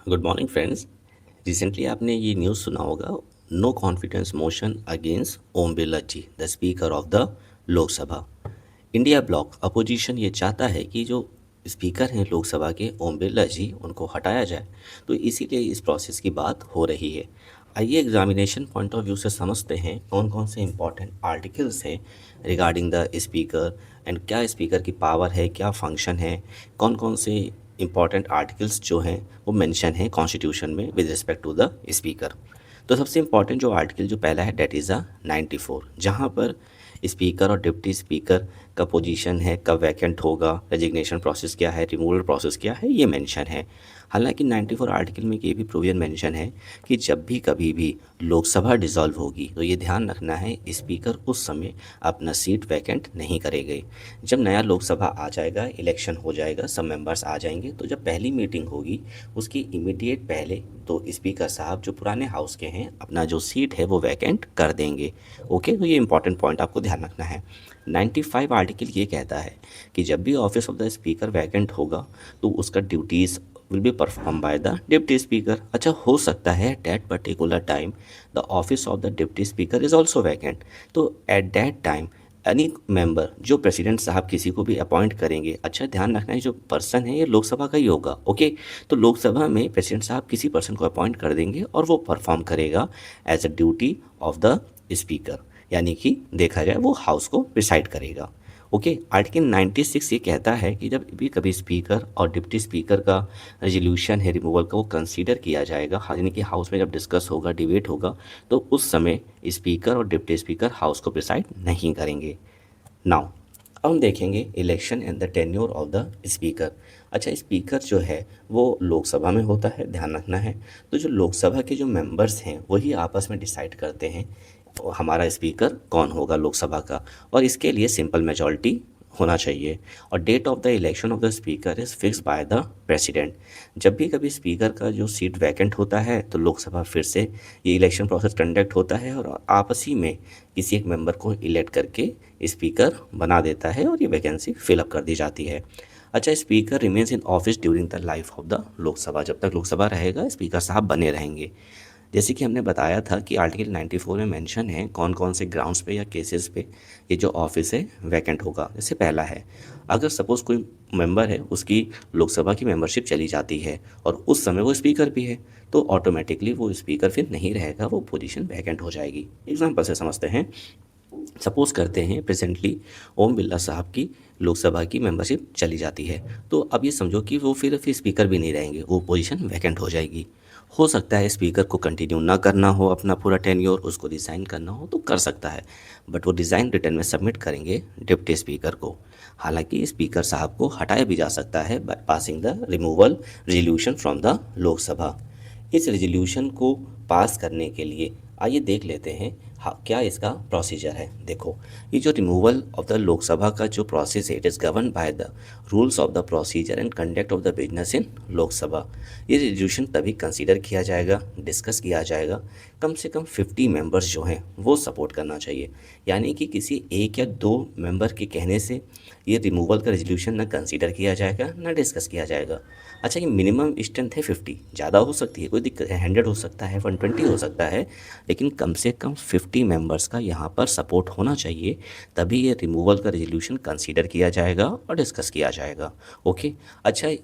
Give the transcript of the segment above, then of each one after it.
Good morning friends. Recently आपने ये news सुना होगा, no confidence motion against Om Birla ji, the speaker of the Lok Sabha. India bloc opposition ये चाहता है कि जो स्पीकर हैं लोकसभा के ओम बिरला जी, उनको हटाया जाए। तो इसीलिए इस प्रोसेस की बात हो रही है। आइए एग्जामिनेशन पॉइंट ऑफ व्यू से समझते हैं कौन कौन से इंपॉर्टेंट आर्टिकल्स हैं रिगार्डिंग द स्पीकर एंड क्या स्पीकर की पावर है, क्या फंक्शन है, कौन कौन से इंपॉर्टेंट आर्टिकल्स जो हैं वो मेंशन है कॉन्स्टिट्यूशन में with respect to the speaker. तो सबसे इंपॉर्टेंट जो आर्टिकल जो पहला है डेट इज़ द 94, जहाँ पर स्पीकर और डिप्टी स्पीकर का पोजीशन है, कब वैकेंट होगा, रेजिग्नेशन प्रोसेस क्या है, रिमूवल प्रोसेस क्या है, ये मेंशन है। हालांकि 94 आर्टिकल में ये भी प्रोविजन मेंशन है कि जब भी कभी भी लोकसभा डिसॉल्व होगी तो ये ध्यान रखना है स्पीकर उस समय अपना सीट वैकेंट नहीं करेंगे। जब नया लोकसभा आ जाएगा, इलेक्शन हो जाएगा, सब मेंबर्स आ जाएंगे, तो जब पहली मीटिंग होगी उसकी इमीडिएट पहले तो स्पीकर साहब जो पुराने हाउस के हैं अपना जो सीट है वो वैकेंट कर देंगे। ओके, तो ये इंपॉर्टेंट पॉइंट आपको ध्यान रखना है। 95 आर्टिकल ये कहता है कि जब भी office of the speaker vacant होगा तो उसका duties will be perform by the deputy speaker. अच्छा, हो सकता है that particular time the office of the deputy speaker is also vacant. तो at that time any member जो प्रेसिडेंट साहब किसी को भी अपॉइंट करेंगे, अच्छा ध्यान रखना है जो पर्सन है ये लोकसभा का ही होगा। ओके, तो लोकसभा में प्रेसिडेंट साहब किसी पर्सन को अपॉइंट कर देंगे और वो परफॉर्म करेगा as a duty of the speaker, यानी कि देखा जाए वो हाउस को प्रिसाइड करेगा। ओके, आर्टिकल 96 ये कहता है कि जब भी कभी स्पीकर और डिप्टी स्पीकर का रेजोल्यूशन है रिमूवल का वो कंसीडर किया जाएगा, यानी कि हाउस में जब डिस्कस होगा, डिबेट होगा, तो उस समय स्पीकर और डिप्टी स्पीकर हाउस को प्रिसाइड नहीं करेंगे। नाउ अब हम देखेंगे election and the tenure of the speaker. अच्छा, स्पीकर जो है वो लोकसभा में होता है, ध्यान रखना है। तो जो लोकसभा के जो मेंबर्स हैं वही आपस में डिसाइड करते हैं हमारा स्पीकर कौन होगा लोकसभा का, और इसके लिए सिंपल मेजॉरिटी होना चाहिए। और date of the election of the speaker is fix by the president. जब भी कभी स्पीकर का जो सीट वैकेंट होता है तो लोकसभा फिर से ये इलेक्शन प्रोसेस कंडक्ट होता है और आपसी में किसी एक मेंबर को इलेक्ट करके स्पीकर बना देता है और ये वैकेंसी फिलअप कर दी जाती है। अच्छा, speaker remains in office during the life of the Lok Sabha. जब तक लोकसभा रहेगा स्पीकर साहब बने रहेंगे। जैसे कि हमने बताया था कि आर्टिकल 94 में मेंशन है कौन कौन से ग्राउंड्स पे या केसेस पे ये जो ऑफिस है वैकेंट होगा। जैसे पहला है, अगर सपोज़ कोई मेंबर है उसकी लोकसभा की मेंबरशिप चली जाती है और उस समय वो स्पीकर भी है, तो ऑटोमेटिकली वो स्पीकर फिर नहीं रहेगा, वो पोजीशन वैकेंट हो जाएगी। एग्जाम्पल से समझते हैं। सपोज़ करते हैं प्रेजेंटली ओम बिरला साहब की लोकसभा की मेंबरशिप चली जाती है, तो अब ये समझो कि वो फिर स्पीकर भी नहीं रहेंगे, वो पोजीशन वैकेंट हो जाएगी। हो सकता है स्पीकर को कंटिन्यू ना करना हो अपना पूरा टेन्योर, उसको रिज़ाइन करना हो तो कर सकता है, बट वो डिज़ाइन रिटर्न में सबमिट करेंगे डिप्टी स्पीकर को। हालांकि स्पीकर साहब को हटाया भी जा सकता है by passing the removal resolution from the Lok Sabha. इस रेजोल्यूशन को पास करने के लिए आइए देख लेते हैं हाँ क्या इसका प्रोसीजर है। देखो, ये जो रिमूवल ऑफ द लोकसभा का जो प्रोसेस है, it is govern by the rules of the procedure and conduct of the business in Lok Sabha. ये रेजोल्यूशन तभी कंसीडर किया जाएगा, डिस्कस किया जाएगा, कम से कम 50 मेंबर्स जो हैं वो सपोर्ट करना चाहिए। यानी कि किसी एक या दो मेंबर के कहने से ये रिमूवल का रेजोल्यूशन ना कंसीडर किया जाएगा ना डिस्कस किया जाएगा। अच्छा, ये मिनिमम स्ट्रेंथ है 50, ज़्यादा हो सकती है, कोई दिक्कत है, 100 हो सकता है, 120 हो सकता है, लेकिन कम से कम 50 मेंबर्स का यहाँ पर सपोर्ट होना चाहिए, तभी ये रिमूवल का रेजोल्यूशन कंसीडर किया जाएगा और डिस्कस किया जाएगा। ओके, अच्छा, ये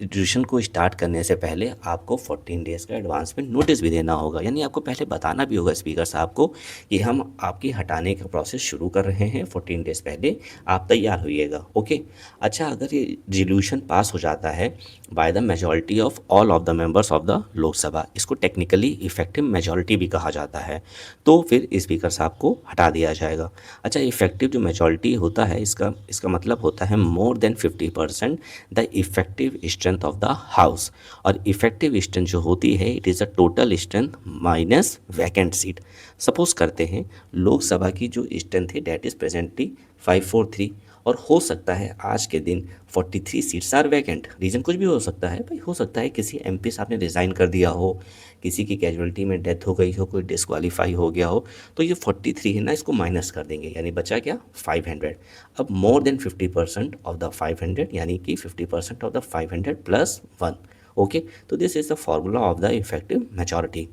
रेजोल्यूशन को स्टार्ट करने से पहले आपको 14 डेज़ का एडवांस में नोटिस भी देना होगा, यानी आपको पहले बताना भी होगा स्पीकर साहब को कि हम आपकी हटाने का प्रोसेस शुरू कर रहे हैं, 14 डेज़ पहले आप तैयार होइएगा। ओके, अच्छा, अगर ये रेजोल्यूशन पास हो जाता है by the majority of all of the members of the Lok Sabha, इसको टेक्निकली इफेक्टिव मेजॉरिटी भी कहा जाता है, तो फिर स्पीकर साहब को हटा दिया जाएगा। अच्छा, इफेक्टिव जो मेजॉरिटी होता है इसका मतलब होता है more than 50% the effective strength of the house. और इफेक्टिव स्ट्रेंथ जो होती है it is a total strength minus vacant seat. Suppose करते हैं लोकसभा की जो स्ट्रेंथ है डेट इज़ प्रेजेंटली 543, और हो सकता है आज के दिन 43 सीट्स आर वैकेंट। रीज़न कुछ भी हो सकता है भाई, हो सकता है किसी एमपी साहब ने रिज़ाइन कर दिया हो, किसी की कैजुअलिटी में डेथ हो गई हो, कोई डिस्क्वालीफाई हो गया हो, तो ये 43 है ना, इसको माइनस कर देंगे, यानी बचा क्या 500। अब मोर देन 50% ऑफ द 500, यानी कि 50% ऑफ द 500 प्लस 1। ओके, तो this is the formula of the effective majority.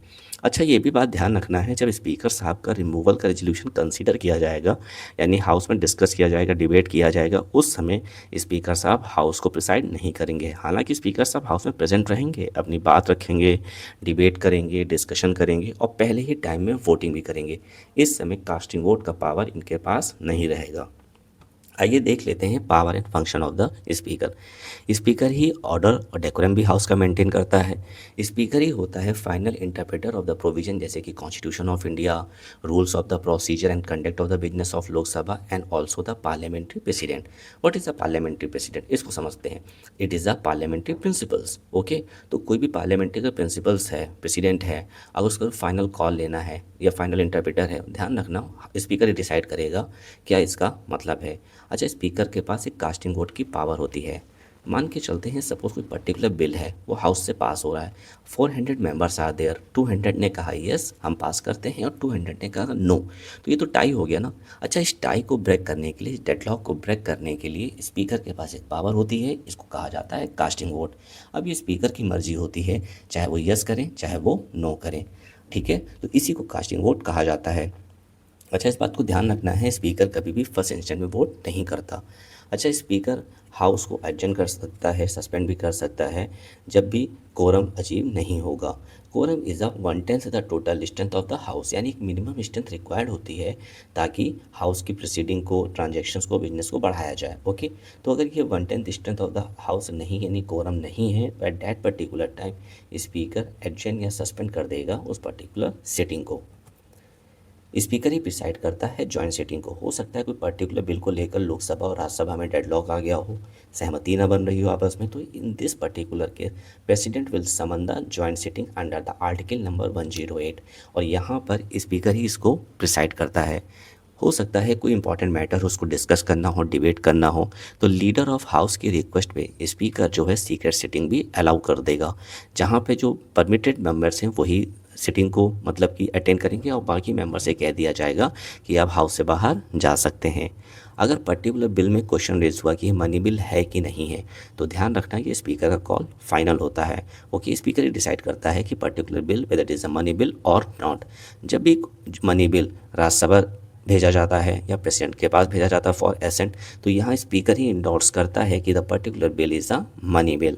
अच्छा, ये भी बात ध्यान रखना है, जब स्पीकर साहब का रिमूवल का रेजोल्यूशन कंसीडर किया जाएगा, यानी हाउस में डिस्कस किया जाएगा, डिबेट किया जाएगा, उस समय स्पीकर साहब हाउस को प्रिसाइड नहीं करेंगे। हालांकि स्पीकर साहब हाउस में प्रेजेंट रहेंगे, अपनी बात रखेंगे, डिबेट करेंगे, डिस्कशन करेंगे और पहले ही टाइम में वोटिंग भी करेंगे। इस समय कास्टिंग वोट का पावर इनके पास नहीं रहेगा। आइए देख लेते हैं power and function of the speaker. Speaker he order और डेकोरम भी हाउस का मेंटेन करता है। स्पीकर ही होता है final interpreter of the provision, जैसे कि constitution of India, rules of the procedure and conduct of the business of Lok Sabha and also the parliamentary president. What is the parliamentary president, इसको समझते हैं। It is the parliamentary principles. Okay, तो कोई भी parliamentary का principles है, president है, अगर उसको फाइनल कॉल लेना है या फाइनल इंटरप्रेटर है, ध्यान रखना स्पीकर ही डिसाइड करेगा क्या इसका मतलब है। अच्छा, स्पीकर के पास एक कास्टिंग वोट की पावर होती है। मान के चलते हैं, सपोज कोई पर्टिकुलर बिल है, वो हाउस से पास हो रहा है, 400 मेंबर्स आर देयर, 200 ने कहा यस हम पास करते हैं और 200 ने कहा नो, तो ये तो टाई हो गया ना। अच्छा, इस टाई को ब्रेक करने के लिए, इस डेडलॉक को ब्रेक करने के लिए स्पीकर के पास एक पावर होती है, इसको कहा जाता है कास्टिंग वोट। अब ये स्पीकर की मर्जी होती है, चाहे वो यस करें चाहे वो नो करें। ठीक है, तो इसी को कास्टिंग वोट कहा जाता है। अच्छा, इस बात को ध्यान रखना है, स्पीकर कभी भी फर्स्ट इंस्टेंट में वोट नहीं करता। अच्छा, स्पीकर हाउस को एडजर्न कर सकता है, सस्पेंड भी कर सकता है जब भी कोरम अचीव नहीं होगा। Quorum is a 1/10 the total strength of the house, यानी एक मिनिमम स्ट्रेंथ रिक्वायर्ड होती है ताकि हाउस की प्रोसीडिंग को, ट्रांजेक्शन्स को, बिजनेस को बढ़ाया जाए। ओके, तो अगर ये 1/10 स्ट्रेंथ ऑफ द हाउस नहीं, यानी कोरम नहीं है, तो at that particular time speaker adjourn या सस्पेंड कर देगा उस पर्टिकुलर सिटिंग को। स्पीकर ही प्रिसाइड करता है जॉइंट सिटिंग को। हो सकता है कोई पर्टिकुलर बिल को लेकर लोकसभा और राज्यसभा में डेडलॉक आ गया हो, सहमति न बन रही हो आपस में, तो in this particular case president will summon the joint sitting under the article number 108, और यहाँ पर स्पीकर ही इसको प्रिसाइड करता है। हो सकता है कोई इंपॉर्टेंट मैटर उसको डिस्कस करना हो, डिबेट करना हो, तो लीडर ऑफ हाउस की रिक्वेस्ट पे स्पीकर जो है सीक्रेट सिटिंग भी अलाउ कर देगा, जहाँ पे जो परमिटेड मेंबर्स हैं वही सिटिंग को मतलब कि अटेंड करेंगे और बाकी मेंबर से कह दिया जाएगा कि आप हाउस से बाहर जा सकते हैं। अगर पर्टिकुलर बिल में क्वेश्चन रेज हुआ कि मनी बिल है कि नहीं है, तो ध्यान रखना कि स्पीकर का कॉल फाइनल होता है। ओके, स्पीकर ही डिसाइड करता है कि particular bill whether it is a money bill और नॉट। जब भी मनी बिल राज्यसभा भेजा जाता है या प्रेसिडेंट के पास भेजा जाता है फॉर एसेंट, तो यहाँ स्पीकर ही इंडोर्स करता है कि the particular bill is a money bill.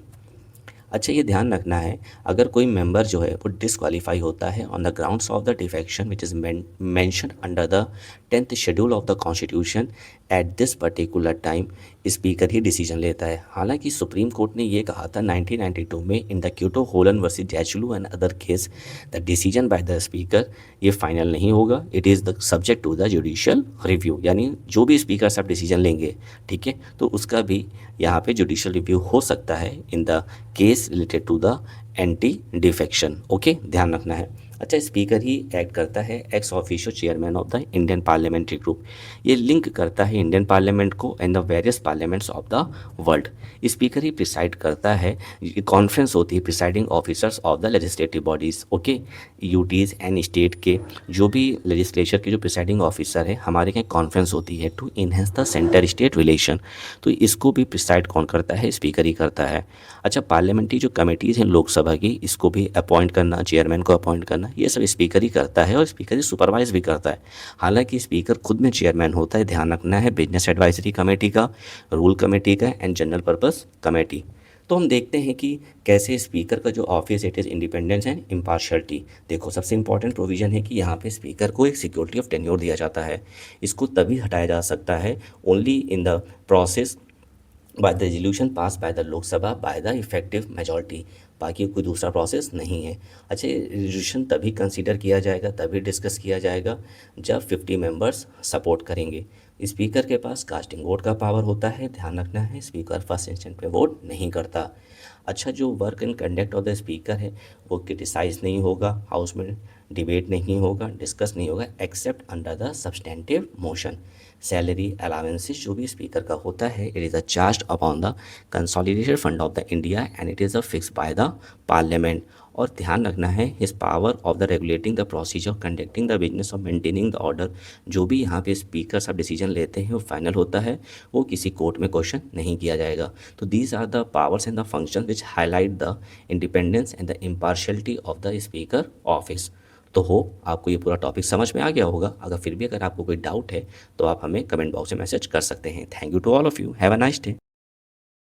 अच्छा, ये ध्यान रखना है, अगर कोई मेंबर जो है वो डिसक्वालीफाई होता है on the grounds of the defection which is mention under the 10th schedule of the constitution, at this particular time speaker he decision लेता है। हालांकि सुप्रीम कोर्ट ने ये कहा था 1992 में in the Kihoto Hollohan versus Zachillhu and other case, the decision by the speaker ये final नहीं होगा, it is the subject to the judicial review, यानी जो भी स्पीकर साहब डिसीजन लेंगे, ठीक है, तो उसका भी यहाँ पे जुडिशियल रिव्यू हो सकता है in the case related to the anti defection. Okay, ध्यान रखना है। अच्छा, स्पीकर ही एक्ट करता है ex officio chairman of the Indian parliamentary group. ये लिंक करता है इंडियन पार्लियामेंट को and the various parliaments of the world. Speaker ही प्रिसाइड करता है, कॉन्फ्रेंस होती है presiding officers of the legislative bodies. Okay, UTs and state के जो भी लेजिस्लेचर के जो प्रिसाइडिंग ऑफिसर है, हमारे यहाँ कॉन्फ्रेंस होती है to enhance the centre state relation, तो इसको भी प्रिसाइड कौन करता है, स्पीकर ही करता है। अच्छा, पार्लियामेंट्री जो कमेटीज़ हैं लोकसभा की, इसको भी अपॉइंट करना, चेयरमैन को अपॉइंट करना, ये सब स्पीकर ही करता है और स्पीकर ही सुपरवाइज भी करता है। हालांकि स्पीकर खुद में चेयरमैन होता है, ध्यान रखना है, बिजनेस एडवाइजरी कमेटी का, रूल कमेटी का एंड जनरल पर्पस कमेटी। तो हम देखते हैं कि कैसे स्पीकर का जो office it is independence and impartiality. देखो, सबसे इंपॉर्टेंट प्रोविजन है कि यहाँ पे स्पीकर को एक सिक्योरिटी ऑफ टेन्योर दिया जाता है। इसको तभी हटाया जा सकता है only in the process by the resolution pass by the Lok Sabha by the effective majority, बाकी कोई दूसरा प्रोसेस नहीं है। अच्छा, रेजोल्यूशन तभी कंसीडर किया जाएगा, तभी डिस्कस किया जाएगा जब 50 मेंबर्स सपोर्ट करेंगे। स्पीकर के पास कास्टिंग वोट का पावर होता है, ध्यान रखना है, स्पीकर फर्स्ट इंस्टेंट पे वोट नहीं करता। अच्छा, जो work and conduct of the speaker है वो क्रिटिसाइज नहीं होगा, हाउस में डिबेट नहीं होगा, डिस्कस नहीं होगा, accept under the substantive motion. Salary allowances जो भी स्पीकर का होता है, it is a charge upon the consolidated fund of the India and it is a fix by the parliament. और ध्यान रखना है his power of the regulating the procedure conducting the business of maintaining the order. जो भी यहाँ पे speaker सब decision लेते हैं वो फाइनल होता है, वो किसी कोर्ट में क्वेश्चन नहीं किया जाएगा। तो these are the powers and the function which highlight the independence and the impartiality of the speaker office. तो होप आपको ये पूरा टॉपिक समझ में आ गया होगा। अगर फिर भी अगर आपको कोई डाउट है तो आप हमें कमेंट बॉक्स में मैसेज कर सकते हैं। Thank you to all of you, have a nice day.